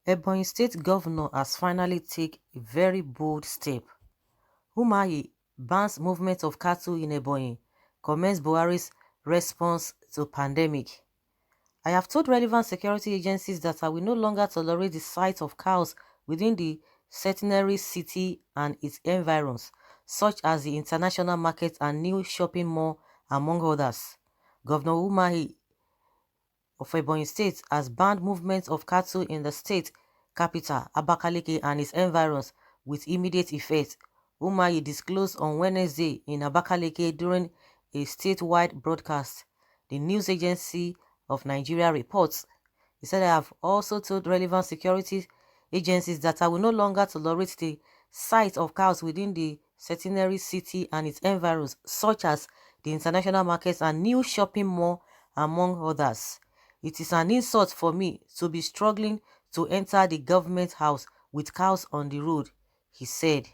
Ebonyi State Governor has finally taken a very bold step. UMAHI bans movement of cattle in Ebonyi, comments Buhari's response to pandemic. I have told relevant security agencies that I will no longer tolerate the sight of cows within the centenary city and its environs, such as the international market and new shopping mall, among others. Governor UMAHI of Ebonyi State has banned movement of cattle in the state capital, Abakaliki, and its environs with immediate effect. UMAHI disclosed on Wednesday in Abakaliki during a statewide broadcast. The news agency of Nigeria reports. He said, I have also told relevant security agencies that I will no longer tolerate the sight of cows within the centenary city and its environs, such as the international markets and new shopping mall, among others. It is an insult for me to be struggling to enter the government house with cows on the road, he said.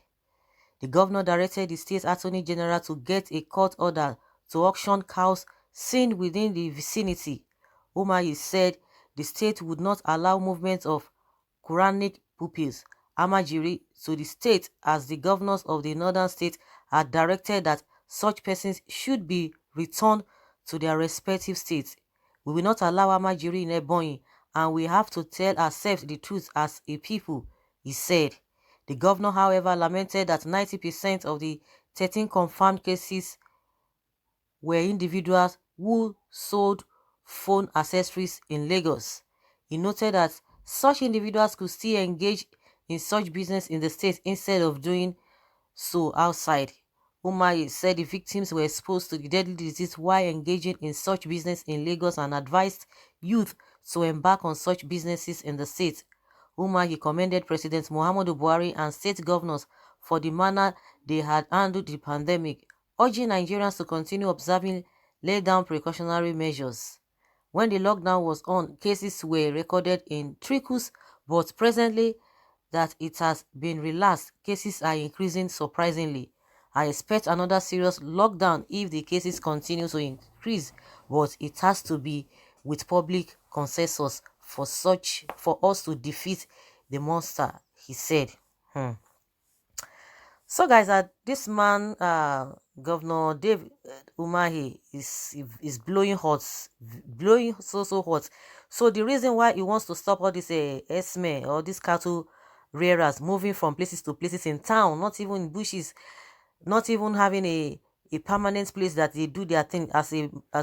The governor directed the state attorney general to get a court order to auction cows seen within the vicinity. UMAHI said the state would not allow movement of Quranic pupils, AÑº1L, to the state as the governors of the northern state had directed that such persons should be returned to their respective states. We will not allow AÑº1L in Ebonyi, and we have to tell ourselves the truth as a people, he said. The governor, however, lamented that 90% of the 13 confirmed cases were individuals who sold phone accessories in Lagos. He noted that such individuals could still engage in such business in the state instead of doing so outside. UMAHI said the victims were exposed to the deadly disease while engaging in such business in Lagos and advised youth to embark on such businesses in the state. UMAHI commended President Muhammadu Buhari and state governors for the manner they had handled the pandemic, urging Nigerians to continue observing laid-down precautionary measures. When the lockdown was on, cases were recorded in trickles, but presently that it has been relaxed, cases are increasing surprisingly. I expect another serious lockdown if the cases continue to increase, but it has to be with public consensus for us to defeat the monster, he said. So guys, this man, Governor Dave UMAHI, is blowing hot, blowing so hot. So the reason why he wants to stop all this ₦DŞM or these cattle rearers moving from places to places in town, not even in bushes, not even having a permanent place that they do their thing as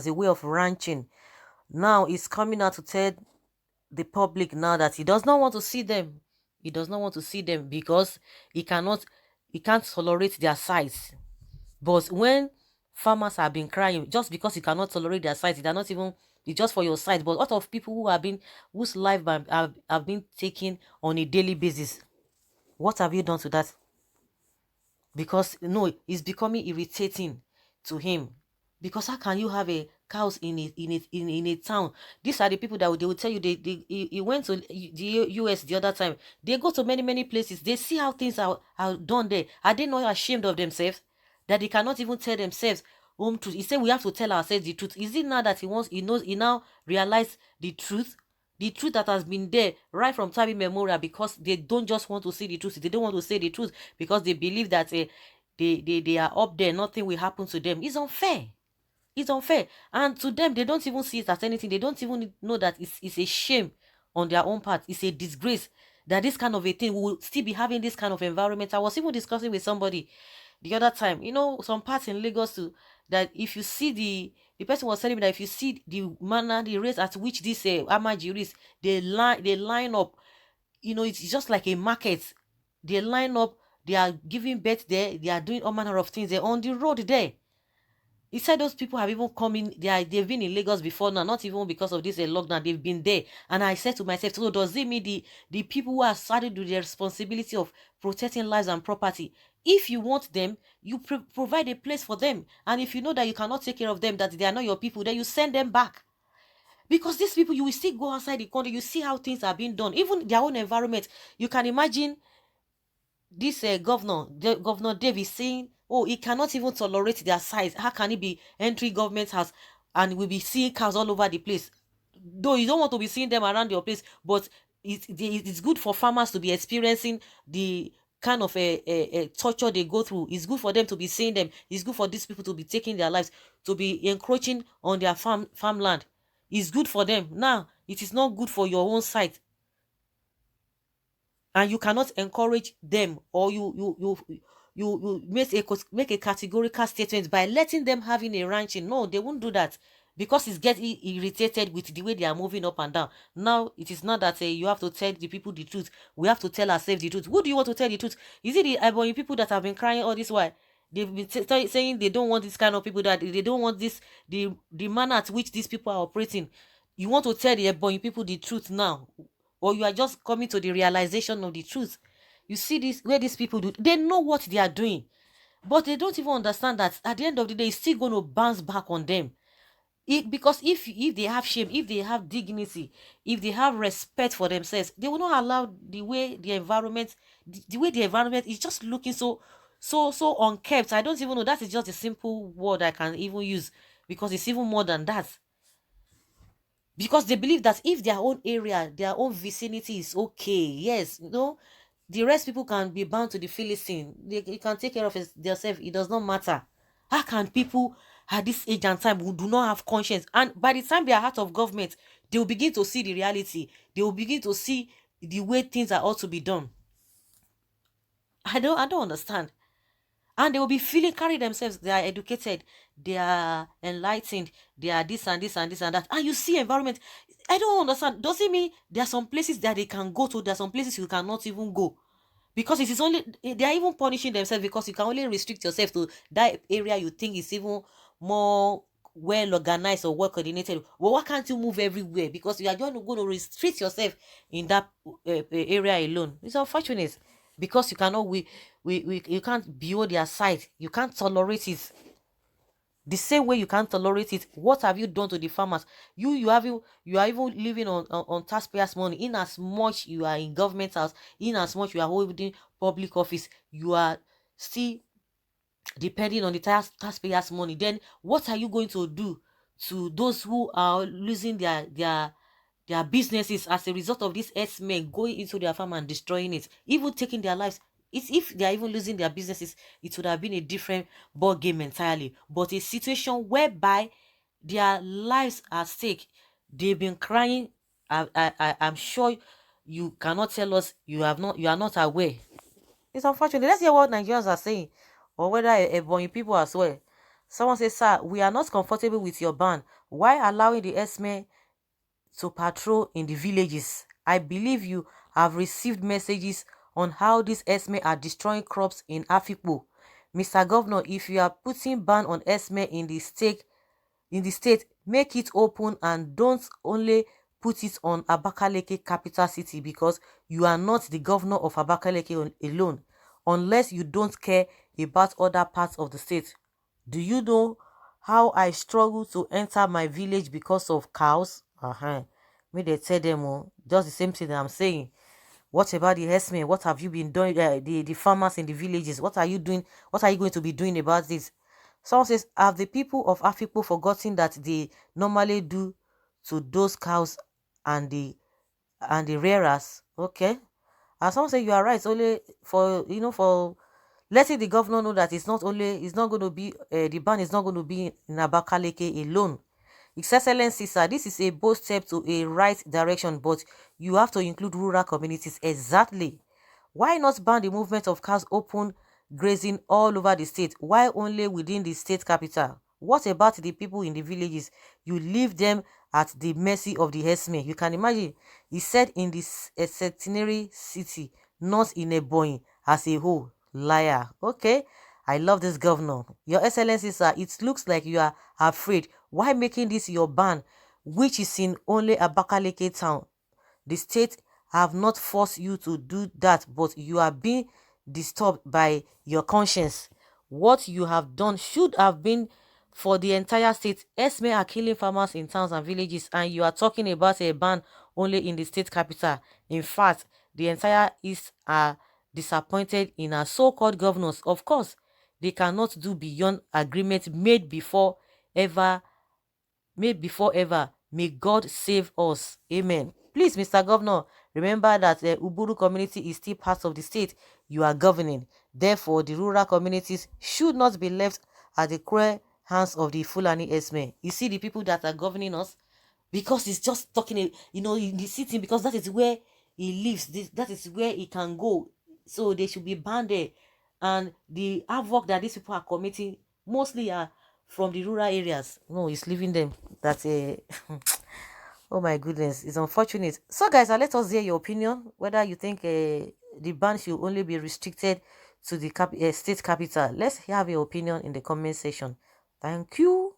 a way of ranching. Now he's coming out to tell the public now that he does not want to see them. He does not want to see them because he can't tolerate their size. But when farmers have been crying just because you cannot tolerate their size, they're not even, it's just for your size. But a lot of people whose life have been taken on a daily basis, what have you done to that? Because no, it's becoming irritating to him. Because how can you have a cows in a town? These are the people that they will tell you he went to the US the other time. They go to many places. They see how things are done there. Are they not ashamed of themselves that they cannot even tell themselves home truth? He said we have to tell ourselves the truth. Is it now that he now realized the truth? The truth that has been there right from time immemorial, because they don't just want to see the truth. They don't want to say the truth because they believe that they are up there. Nothing will happen to them. It's unfair. It's unfair. And to them, they don't even see it as anything. They don't even know that it's a shame on their own part. It's a disgrace that this kind of a thing will still be having this kind of environment. I was even discussing with somebody the other time, some parts in Lagos too, that if you see the person was telling me that if you see the manner, the rate at which this AÑº1L, they line up, it's just like a market. They line up, they are giving birth there, they are doing all manner of things. They're on the road there. He said those people have even come in, they've been in Lagos before now, not even because of this lockdown, they've been there. And I said to myself, so does it mean the people who are started with the responsibility of protecting lives and property, if you want them, you provide a place for them. And if you know that you cannot take care of them, that they are not your people, then you send them back. Because these people, you will still go outside the country, you see how things are being done, even their own environment. You can imagine this Governor Davis saying, oh, he cannot even tolerate their size. How can he be entering government house and we'll be seeing cows all over the place? Though you don't want to be seeing them around your place, but it's good for farmers to be experiencing the kind of a torture they go through. It's good for them to be seeing them. It's good for these people to be taking their lives, to be encroaching on their farmland. It's good for them. Now, it is not good for your own side, and you cannot encourage them, or you make a categorical statement by letting them having a ranching. No, they won't do that, because it's getting irritated with the way they are moving up and down. Now it is not that you have to tell the people the truth. We have to tell ourselves the truth. Who do you want to tell the truth? Is it the Ebonyi people that have been crying all this while? They've been saying they don't want this kind of people, that they don't want this, the manner at which these people are operating. You want to tell the Ebonyi people the truth now, or you are just coming to the realization of the truth? You see this, where these people do, they know what they are doing, but they don't even understand that at the end of the day, it's still going to bounce back on them. Because if they have shame, if they have dignity, if they have respect for themselves, they will not allow the way the environment, the way the environment is just looking so unkept. I don't even know, that is just a simple word I can even use, because it's even more than that. Because they believe that if their own area, their own vicinity is okay, yes, the rest people can be bound to the Philistine. They can take care of themselves. It does not matter. How can people at this age and time who do not have conscience, and by the time they are out of government, they will begin to see the reality. They will begin to see the way things are ought to be done. I don't understand. And they will be feeling, carry themselves, they are educated, they are enlightened, they are this and this and this and that, and you see environment. I don't understand. Does it mean there are some places that they can go to, there are some places you cannot even go? Because it is only, they are even punishing themselves, because you can only restrict yourself to that area you think is even more well organized or well coordinated. Well, why can't you move everywhere? Because you are just going to restrict yourself in that area alone. It's unfortunate, because you cannot, you can't build their side, you can't tolerate it. The same way you can't tolerate it, what have you done to the farmers? You are even living on taxpayers' money. In as much you are in government house, in as much you are holding public office, you are still depending on the taxpayers' money. Then what are you going to do to those who are losing their businesses as a result of these herdsmen going into their farm and destroying it, even taking their lives? If they are even losing their businesses, it would have been a different ball game entirely. But a situation whereby their lives are at stake, they've been crying. I'm sure you cannot tell us you are not aware. It's unfortunate. Let's hear what Nigerians are saying, or whether Ebonyi people as well. Someone says, "Sir, we are not comfortable with your ban. Why allowing the herdsmen to patrol in the villages? I believe you have received messages on how these herdsmen are destroying crops in Afikpo. Mr. Governor, if you are putting ban on herdsmen in the state, make it open, and don't only put it on Abakaleke, capital city, because you are not the governor of Abakaleke alone, unless you don't care about other parts of the state. Do you know how I struggle to enter my village because of cows?" May they tell them, oh, just the same thing that I'm saying. What about the herdsmen? What have you been doing? The farmers in the villages, what are you doing? What are you going to be doing about this? Someone says, have the people of Afikpo forgotten that they normally do to those cows and the rearers? Okay. And someone say, you are right, only for, for letting the governor know that it's not going to be, the ban is not going to be in Abakaleke alone. His Excellency, sir, this is a bold step to a right direction, but you have to include rural communities. Exactly. Why not ban the movement of cows open grazing all over the state? Why only within the state capital? What about the people in the villages? You leave them at the mercy of the herdsmen. You can imagine. He said in this centenary city, not in Ebonyi as a whole. Liar. Okay. I love this governor. Your Excellency, sir, it looks like you are afraid. Why making this your ban, which is in only Abakaleke town? The state have not forced you to do that, but you are being disturbed by your conscience. What you have done should have been for the entire state. Herdsmen are killing farmers in towns and villages, and you are talking about a ban only in the state capital. In fact, the entire East are disappointed in our so-called governors. Of course, they cannot do beyond agreement made before ever. May God save us. Amen. Please, Mr. Governor, Remember that the Uburu community is still part of the state you are governing. Therefore, the rural communities should not be left at the cruel hands of the FULAN1. You see the people that are governing us, because he's just talking, you know, in the city, because that is where he lives. That is where he can go. So they should be banned there. And the havoc that these people are committing mostly are from the rural areas. No, he's leaving them. That's a oh my goodness, it's unfortunate. So guys, let us hear your opinion, whether you think the ban should only be restricted to the state capital. Let's have your opinion in the comment section. Thank you.